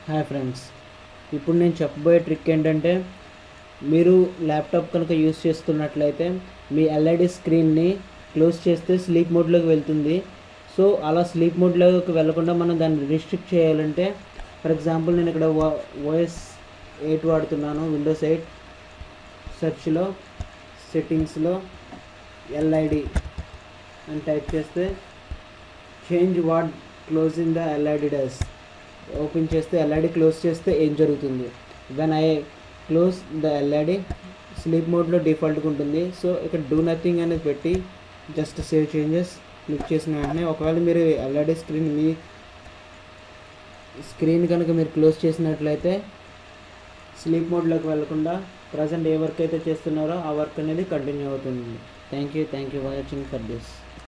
Hi friends, ఇప్పుడు నేను చెప్పబోయే ట్రిక్ ఏంటంటే, మీరు ల్యాప్టాప్ కనుక యూస్ చేస్తున్నట్లయితే మీ ఎల్ఈడి స్క్రీన్ని క్లోజ్ చేస్తే స్లీప్ మోడ్లోకి వెళ్తుంది. సో అలా స్లీప్ మోడ్లోకి వెళ్ళకుండా మనం దాన్ని రిస్ట్రిక్ట్ చేయాలంటే, ఫర్ ఎగ్జాంపుల్ నేను ఇక్కడ ఓఎస్ 8 వాడుతున్నాను, విండోస్ 8. సెర్చ్లో సెట్టింగ్స్లో ఎల్ఐడి అని టైప్ చేస్తే change what closing the LID does open చేస్తే ఎల్ఈడి క్లోజ్ చేస్తే ఏం జరుగుతుంది. When I close the LED sleep మోడ్లో డిఫాల్ట్గా ఉంటుంది. సో ఇక్కడ డూ నథింగ్ అనేది పెట్టి జస్ట్ సేవ్ చేంజెస్ క్లిక్ చేసిన వెంటనే, ఒకవేళ మీరు ఎల్ఈడి మీ స్క్రీన్ కనుక మీరు క్లోజ్ చేసినట్లయితే స్లీప్ మోడ్లోకి వెళ్లకుండా ప్రజెంట్ ఏ వర్క్ అయితే చేస్తున్నారో ఆ వర్క్ అనేది కంటిన్యూ అవుతుంది. Thank you for watching for this.